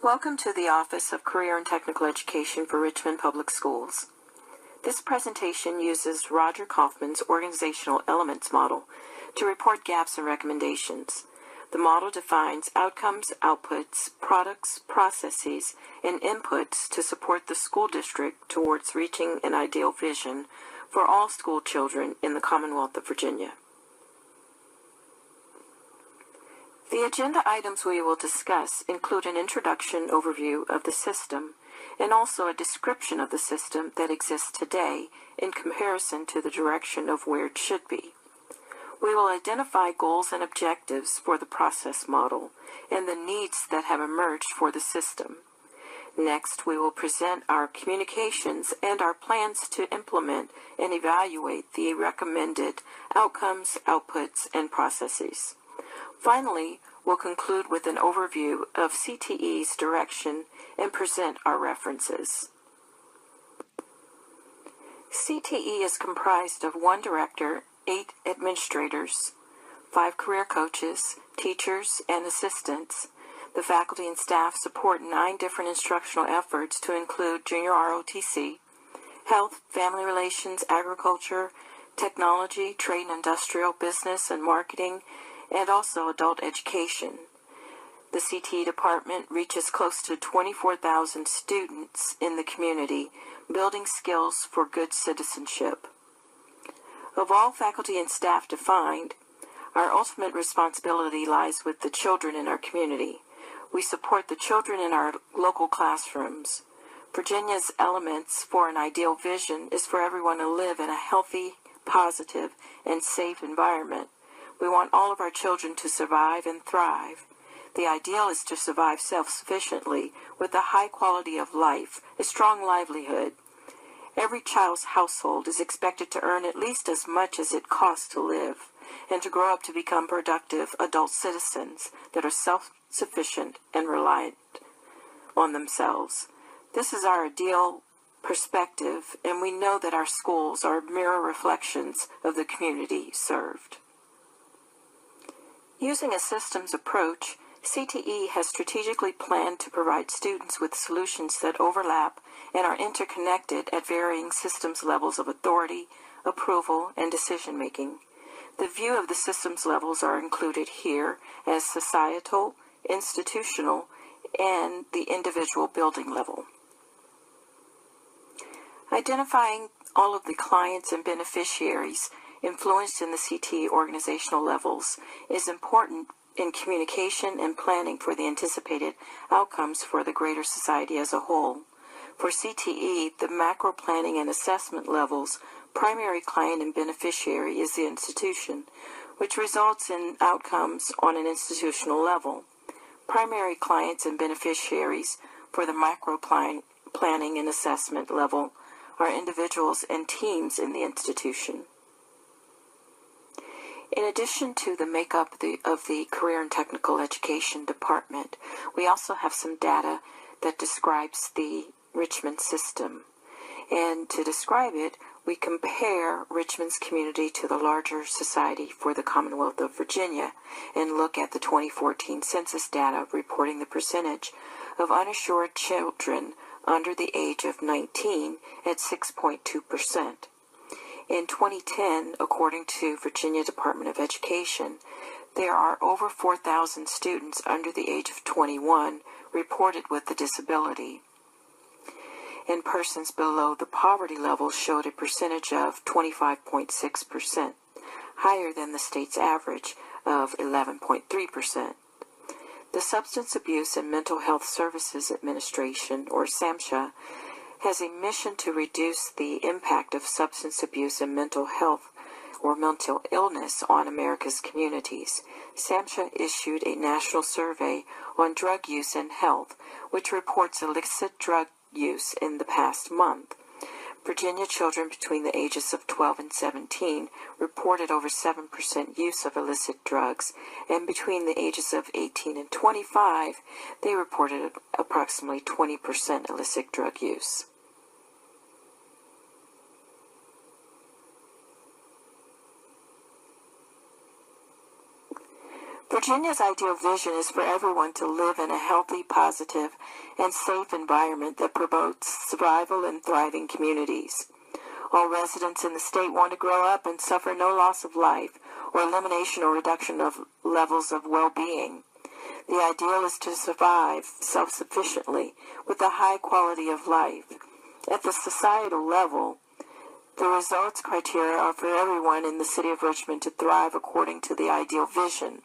Welcome to the Office of Career and Technical Education for Richmond Public Schools. This presentation uses Roger Kaufman's Organizational Elements Model to report gaps and recommendations. The model defines outcomes, outputs, products, processes, and inputs to support the school district towards reaching an ideal vision for all school children in the Commonwealth of Virginia. The agenda items we will discuss include an introduction overview of the system and also a description of the system that exists today in comparison to the direction of where it should be. We will identify goals and objectives for the process model and the needs that have emerged for the system. Next, we will present our communications and our plans to implement and evaluate the recommended outcomes, outputs, and processes. Finally, we'll conclude with an overview of CTE's direction and present our references. CTE is comprised of 1 director, 8 administrators, 5 career coaches, teachers, and assistants. The faculty and staff support 9 different instructional efforts to include junior ROTC, health, family relations, agriculture, technology, trade and industrial, business and marketing, and also adult education. The CTE department reaches close to 24,000 students in the community, building skills for good citizenship. Of all faculty and staff defined, our ultimate responsibility lies with the children in our community. We support the children in our local classrooms. Virginia's elements for an ideal vision is for everyone to live in a healthy, positive, and safe environment. We want all of our children to survive and thrive. The ideal is to survive self-sufficiently with a high quality of life, a strong livelihood. Every child's household is expected to earn at least as much as it costs to live and to grow up to become productive adult citizens that are self-sufficient and reliant on themselves. This is our ideal perspective, and we know that our schools are mirror reflections of the community served. Using a systems approach, CTE has strategically planned to provide students with solutions that overlap and are interconnected at varying systems levels of authority, approval, and decision-making. The view of the systems levels are included here as societal, institutional, and the individual building level. Identifying all of the clients and beneficiaries influenced in the CTE organizational levels is important in communication and planning for the anticipated outcomes for the greater society as a whole. For CTE, the macro planning and assessment levels, primary client and beneficiary is the institution, which results in outcomes on an institutional level. Primary clients and beneficiaries for the macro planning and assessment level are individuals and teams in the institution. In addition to the makeup of the Career and Technical Education Department, we also have some data that describes the Richmond system. And to describe it, we compare Richmond's community to the larger society for the Commonwealth of Virginia and look at the 2014 census data reporting the percentage of uninsured children under the age of 19 at 6.2%. In 2010, according to Virginia Department of Education, there are over 4,000 students under the age of 21 reported with a disability. And persons below the poverty level showed a percentage of 25.6%, higher than the state's average of 11.3%. The Substance Abuse and Mental Health Services Administration, or SAMHSA, has a mission to reduce the impact of substance abuse and mental health or mental illness on America's communities. SAMHSA issued a national survey on drug use and health, which reports illicit drug use in the past month. Virginia children between the ages of 12 and 17 reported over 7% use of illicit drugs, and between the ages of 18 and 25, they reported approximately 20% illicit drug use. Virginia's ideal vision is for everyone to live in a healthy, positive, and safe environment that promotes survival and thriving communities. All residents in the state want to grow up and suffer no loss of life or elimination or reduction of levels of well-being. The ideal is to survive self-sufficiently with a high quality of life. At the societal level, the results criteria are for everyone in the city of Richmond to thrive according to the ideal vision.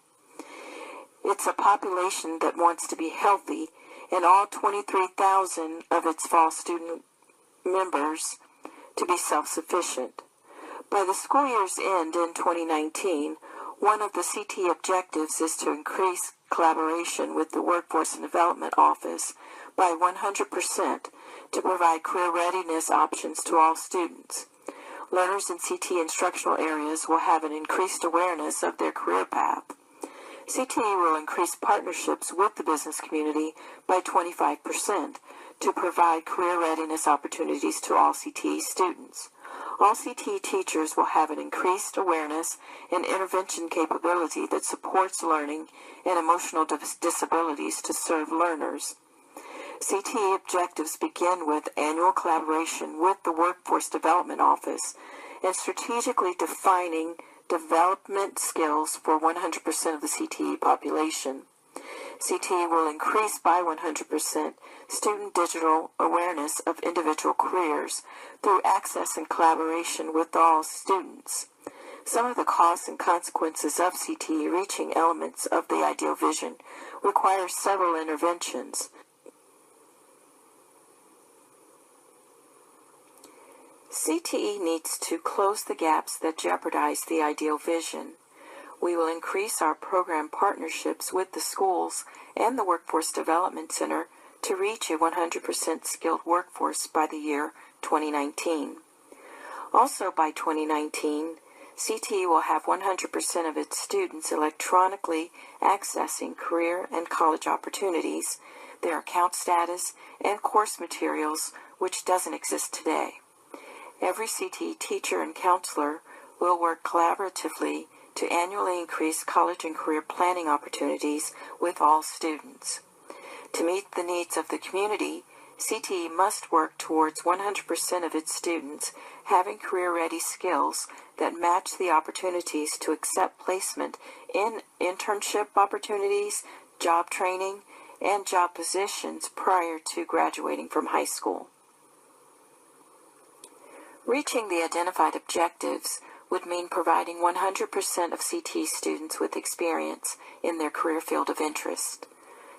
It's a population that wants to be healthy, and all 23,000 of its fall student members to be self-sufficient. By the school year's end in 2019, one of the CTE objectives is to increase collaboration with the Workforce and Development Office by 100% to provide career readiness options to all students. Learners in CTE instructional areas will have an increased awareness of their career path. CTE will increase partnerships with the business community by 25% to provide career readiness opportunities to all CTE students. All CTE teachers will have an increased awareness and intervention capability that supports learning and emotional disabilities to serve learners. CTE objectives begin with annual collaboration with the Workforce Development Office and strategically defining development skills for 100% of the CTE population. CTE will increase by 100% student digital awareness of individual careers through access and collaboration with all students. Some of the costs and consequences of CTE reaching elements of the ideal vision require several interventions. CTE needs to close the gaps that jeopardize the ideal vision. We will increase our program partnerships with the schools and the Workforce Development Center to reach a 100% skilled workforce by the year 2019. Also by 2019, CTE will have 100% of its students electronically accessing career and college opportunities, their account status, and course materials, which doesn't exist today. Every CTE teacher and counselor will work collaboratively to annually increase college and career planning opportunities with all students. To meet the needs of the community, CTE must work towards 100% of its students having career-ready skills that match the opportunities to accept placement in internship opportunities, job training, and job positions prior to graduating from high school. Reaching the identified objectives would mean providing 100% of CTE students with experience in their career field of interest.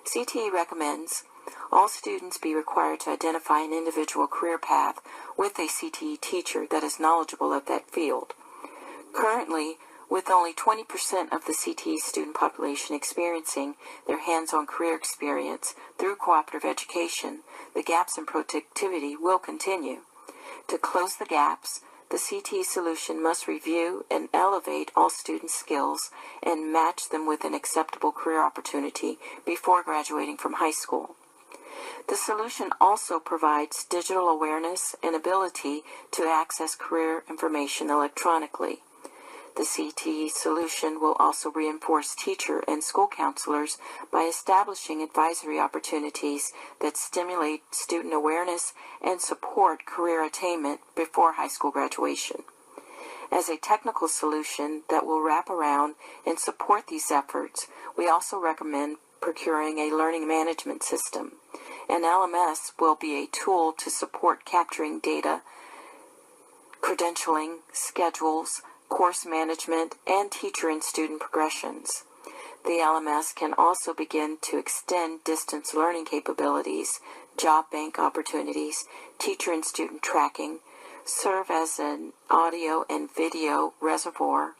CTE recommends all students be required to identify an individual career path with a CTE teacher that is knowledgeable of that field. Currently, with only 20% of the CTE student population experiencing their hands-on career experience through cooperative education, the gaps in productivity will continue. To close the gaps, the CTE solution must review and elevate all student skills and match them with an acceptable career opportunity before graduating from high school. The solution also provides digital awareness and ability to access career information electronically. The CTE solution will also reinforce teacher and school counselors by establishing advisory opportunities that stimulate student awareness and support career attainment before high school graduation. As a technical solution that will wrap around and support these efforts, we also recommend procuring a learning management system. An LMS will be a tool to support capturing data, credentialing, schedules, course management, and teacher and student progressions. The LMS can also begin to extend distance learning capabilities, job bank opportunities, teacher and student tracking, serve as an audio and video reservoir,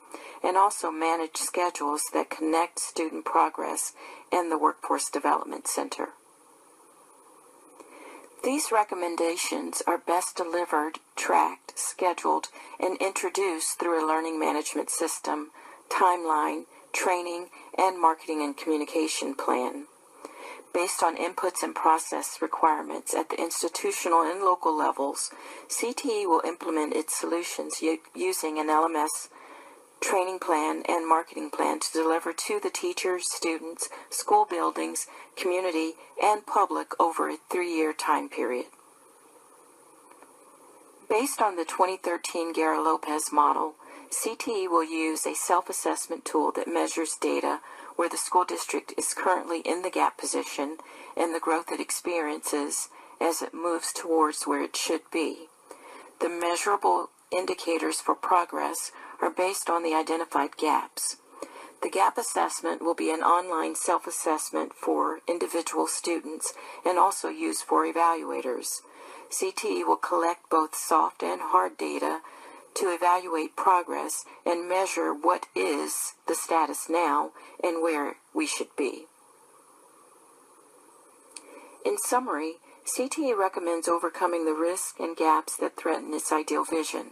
and also manage schedules that connect student progress and the Workforce Development Center. These recommendations are best delivered, tracked, scheduled, and introduced through a learning management system, timeline, training, and marketing and communication plan. Based on inputs and process requirements at the institutional and local levels, CTE will implement its solutions using an LMS training plan, and marketing plan to deliver to the teachers, students, school buildings, community, and public over a 3-year time period. Based on the 2013 Guerra-Lopez model, CTE will use a self-assessment tool that measures data where the school district is currently in the gap position and the growth it experiences as it moves towards where it should be. The measurable indicators for progress are based on the identified gaps. The gap assessment will be an online self-assessment for individual students and also used for evaluators. CTE will collect both soft and hard data to evaluate progress and measure what is the status now and where we should be. In summary, CTE recommends overcoming the risks and gaps that threaten its ideal vision.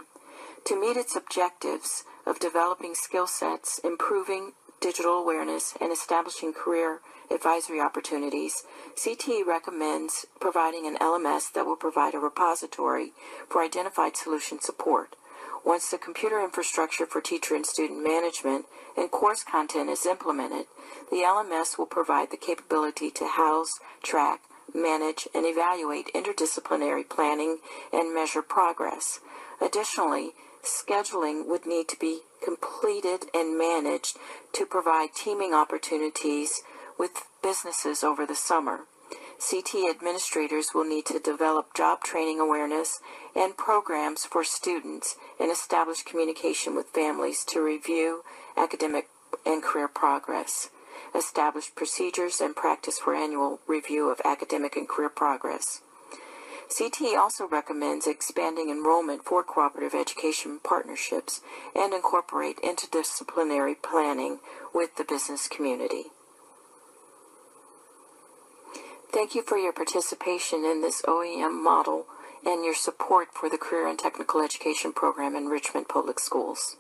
To meet its objectives of developing skill sets, improving digital awareness, and establishing career advisory opportunities, CTE recommends providing an LMS that will provide a repository for identified solution support. Once the computer infrastructure for teacher and student management and course content is implemented, the LMS will provide the capability to house, track, manage, and evaluate interdisciplinary planning and measure progress. Additionally, scheduling would need to be completed and managed to provide teaming opportunities with businesses over the summer. CTE administrators will need to develop job training awareness and programs for students and establish communication with families to review academic and career progress. Establish procedures and practice for annual review of academic and career progress. CTE also recommends expanding enrollment for cooperative education partnerships and incorporate interdisciplinary planning with the business community. Thank you for your participation in this OEM model and your support for the Career and Technical Education program in Richmond Public Schools.